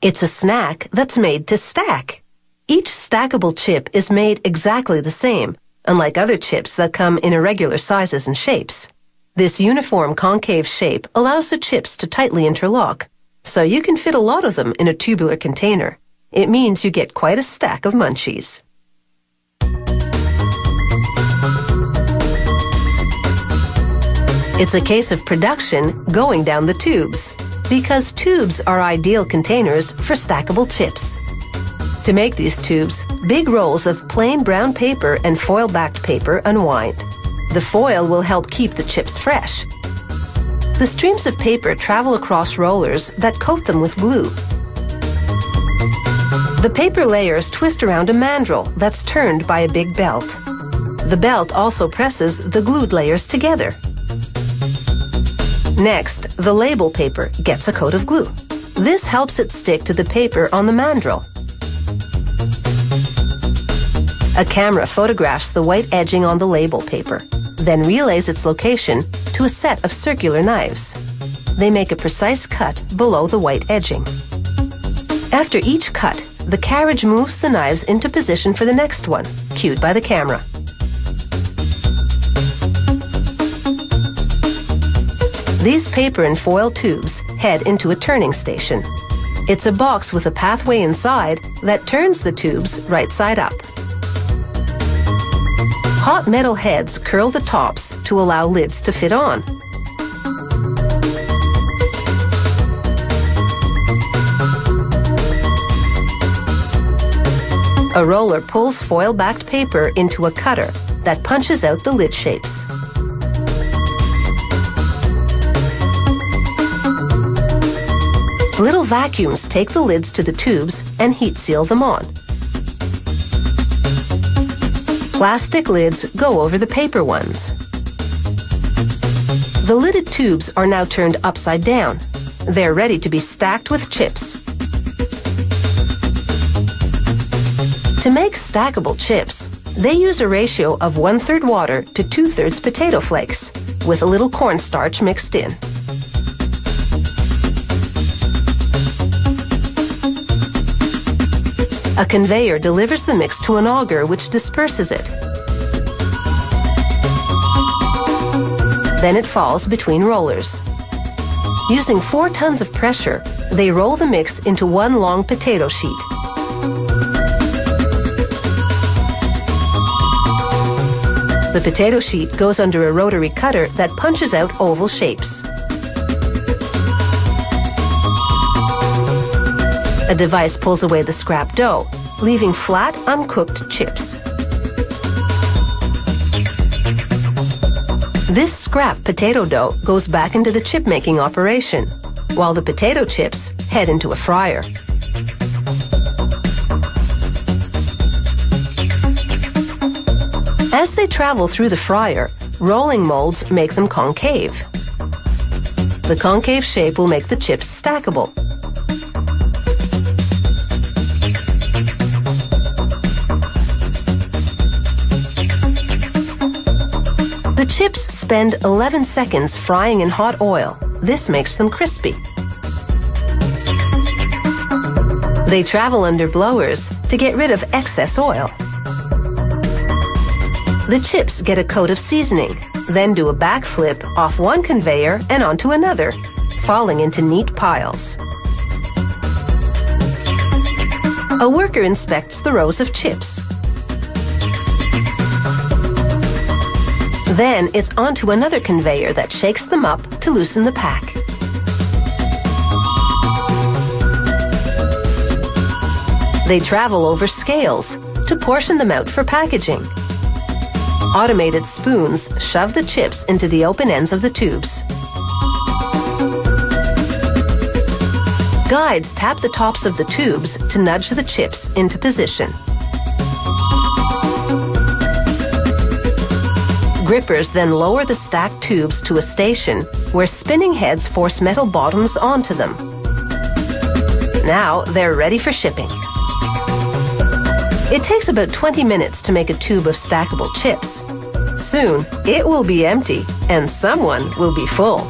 It's a snack that's made to stack. Each stackable chip is made exactly the same, unlike other chips that come in irregular sizes and shapes. This uniform concave shape allows the chips to tightly interlock, so you can fit a lot of them in a tubular container. It means you get quite a stack of munchies. It's a case of production going down the tubes, because tubes are ideal containers for stackable chips. To make these tubes, big rolls of plain brown paper and foil-backed paper unwind. The foil will help keep the chips fresh. The streams of paper travel across rollers that coat them with glue. The paper layers twist around a mandrel that's turned by a big belt. The belt also presses the glued layers together. Next, the label paper gets a coat of glue. This helps it stick to the paper on the mandrel. A camera photographs the white edging on the label paper, then relays its location to a set of circular knives. They make a precise cut below the white edging. After each cut, the carriage moves the knives into position for the next one, cued by the camera. These paper and foil tubes head into a turning station. It's a box with a pathway inside that turns the tubes right side up. Hot metal heads curl the tops to allow lids to fit on. A roller pulls foil-backed paper into a cutter that punches out the lid shapes. Little vacuums take the lids to the tubes and heat seal them on. Plastic lids go over the paper ones. The lidded tubes are now turned upside down. They're ready to be stacked with chips. To make stackable chips, they use a ratio of 1/3 water to 2/3 potato flakes, with a little cornstarch mixed in. A conveyor delivers the mix to an auger which disperses it. Then it falls between rollers. Using 4 tons of pressure, they roll the mix into one long potato sheet. The potato sheet goes under a rotary cutter that punches out oval shapes. A device pulls away the scrap dough, leaving flat, uncooked chips. This scrap potato dough goes back into the chip-making operation, while the potato chips head into a fryer. As they travel through the fryer, rolling molds make them concave. The concave shape will make the chips stackable. The chips spend 11 seconds frying in hot oil. This makes them crispy. They travel under blowers to get rid of excess oil. The chips get a coat of seasoning, then do a backflip off one conveyor and onto another, falling into neat piles. A worker inspects the rows of chips. Then it's onto another conveyor that shakes them up to loosen the pack. They travel over scales to portion them out for packaging. Automated spoons shove the chips into the open ends of the tubes. Guides tap the tops of the tubes to nudge the chips into position. Grippers then lower the stacked tubes to a station where spinning heads force metal bottoms onto them. Now they're ready for shipping. It takes about 20 minutes to make a tube of stackable chips. Soon, it will be empty and someone will be full.